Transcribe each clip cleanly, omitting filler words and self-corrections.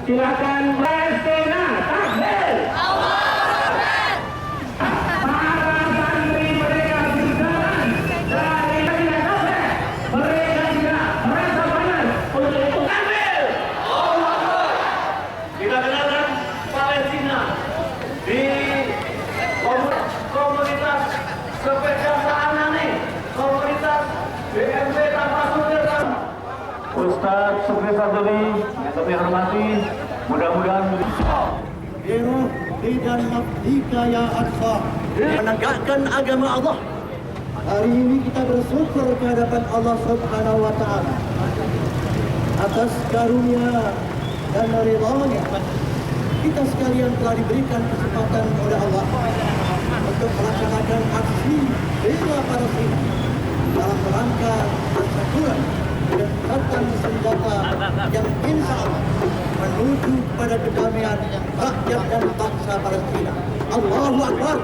Silakan Palestina takbir. Para santri mereka berjalan dari kafe. Mereka tidak merasa panas untuk itu takbir. Kita dengarkan Palestina di komunitas sepeda Saanani, komunitas BMP tanpa sumber. Ustaz Sukri Fadli yang kami hormati, mudah-mudahan dan nafdika ya Aqsa, menegakkan agama Allah. Hari ini kita bersyukur kehadapan Allah Subhanahu wa Ta'ala atas karunia dan ridha-Nya. Kita sekalian telah diberikan kesempatan oleh Allah untuk melaksanakan aksi bela Palestina dalam rangka persatuan dan ikatan senjata yang insya Allah menuju pada kedamaian rakyat dan bangsa Palestina. Allahu Akbar.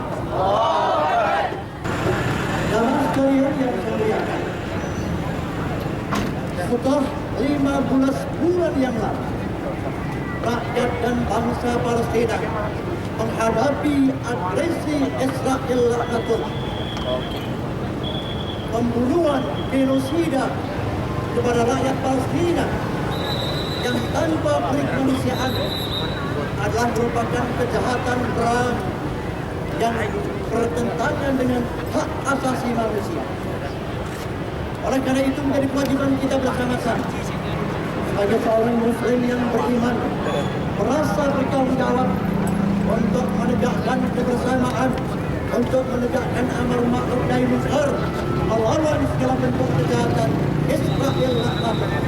Jamaah sekalian yang saya muliakan, setelah 15 bulan yang lalu rakyat dan bangsa Palestina menghadapi agresi Israel laknatullah, pembunuhan genosida kepada rakyat Palestina yang tanpa kemanusiaan adalah merupakan kejahatan perang yang bertentangan dengan hak asasi manusia. Oleh karena itu menjadi kewajiban kita bersama-sama sebagai seorang muslim yang beriman merasa bertanggung jawab untuk menegakkan kebersamaan, untuk menegakkan amar ma'ruf nahi munkar, melawan segala bentuk kejahatan Israel laknatullah.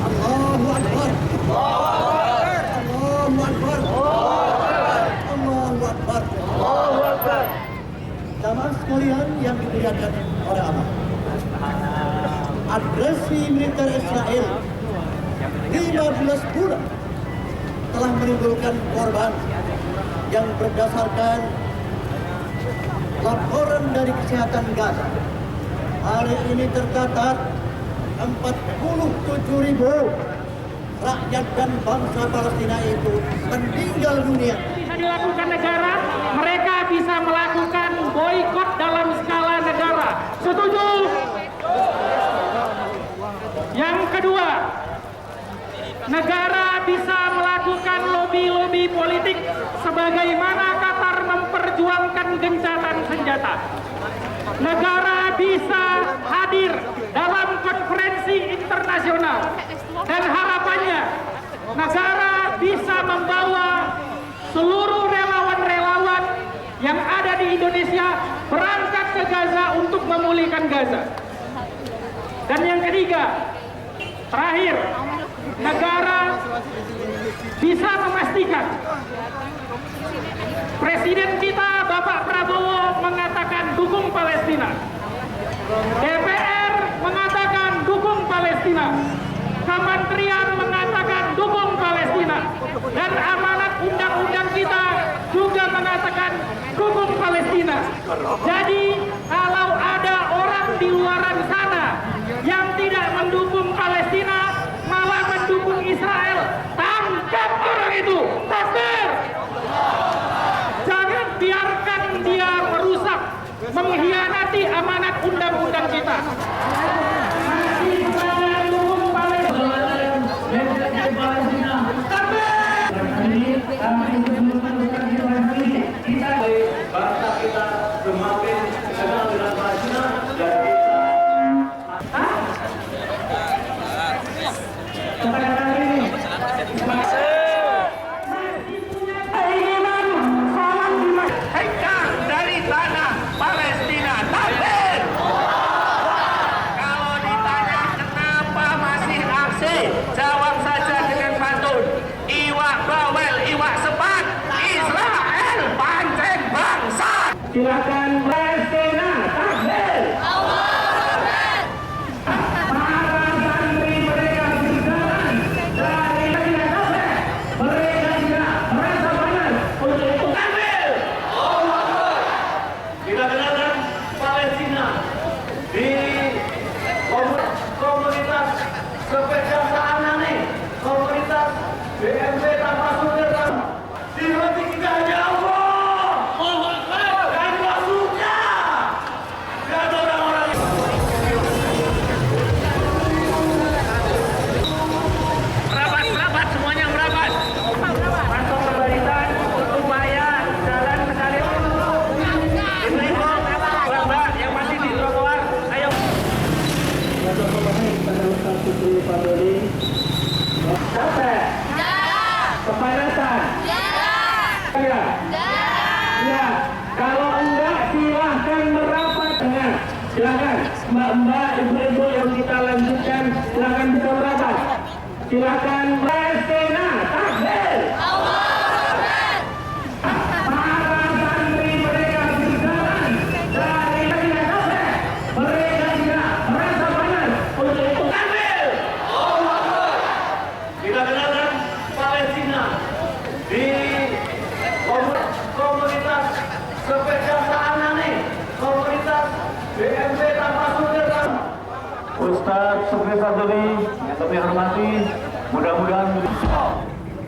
Allahu Akbar. Allahu Akbar. Allahu Akbar. Allahu Akbar. Jamaah sekalian yang dimuliakan oleh Allah, agresi militer Israel 15 bulan telah menimbulkan korban yang berdasarkan laporan dari kesehatan Gaza. Hari ini tercatat 47.000 rakyat dan bangsa Palestina itu meninggal dunia. Bisa dilakukan negara, mereka bisa melakukan boikot dalam skala negara. Setuju? Yang kedua, negara bisa melakukan lobi-lobi politik sebagaimana Qatar memperjuangkan gencatan senjata. Negara bisa hadir dalam konferensi internasional dan harapannya negara bisa membawa seluruh relawan-relawan yang ada di Indonesia berangkat ke Gaza untuk memulihkan Gaza. Dan yang ketiga, terakhir, negara bisa memastikan Presiden kita Bapak Prabowo mengatakan dukung Palestina, DPR mengatakan dukung Palestina, Kementerian mengatakan dukung Palestina, dan amanat undang-undang kita juga mengatakan dukung Palestina. Jadi kalau ada orang di luaran sana yang tidak mendukung Palestina, malah mendukung Israel, tangkap orang itu. Takbir! Jangan biarkan dia merusak, mengkhianati amanat undang-undang kita. Bangsa kita semakin kenal dengan Palestina dan dari tanah Palestina. Takbir! Kalau ditanya kenapa masih aksi, jawab saja dengan pantun. Iwak bawel, iwak sepat, Israel pancing bangsa. Silakan Palestina. Takbir! Para santri mereka berjalan dari kafe. Mereka tidak merasa panas untuk itu. Takbir! Kita dengarkan Palestina di komunitas sepeda Saanani, komunitas BMP Ya, kalau enggak silahkan merapat dengan. Silakan mbak-mbak, ibu-ibu yang kita lanjutkan, silakan bisa merapat. Silakan Palestina, takbir. Para santri mereka berjalan dari Medina Kafe. Mereka tidak merasa panas untuk itu takbir. Kita kenalkan Palestina di komunitas sepeda Saanani, komunitas BMP tanpa sumber. Ustadz Supri Fadli yang kami hormati, mudah-mudahan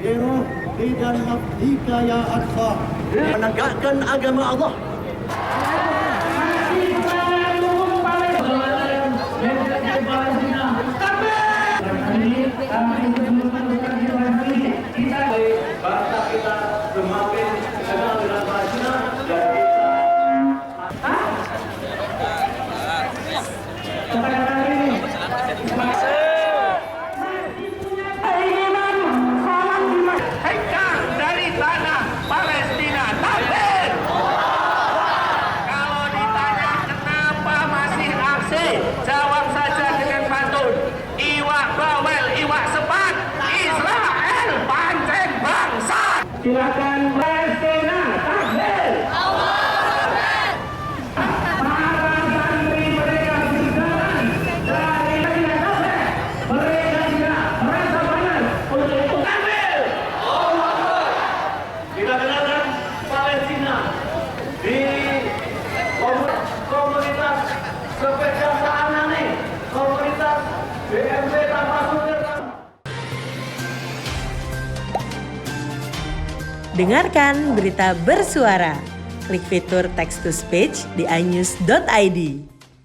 Biru dan Nafdika ya Aqsa, menegakkan agama Allah. bangsa kita semakin kenal dengan Palestina dan Hengkang dari tanah Palestina, takbir. Kalau ditanya kenapa masih aksi, jawab saja dengan pantun. Iwak bawel, iwak sepat, Israel pancen bangsa. Silakan Palestina, takbir. Para santri mereka berjalan dari Medina Kafe. Mereka tidak merasa panas untuk itu takbir. Kita kenalkan Palestina di komunitas sepeda Saanani, komunitas BMP tanpa sumber. Dengarkan berita bersuara. Klik fitur text to speech di inews.id.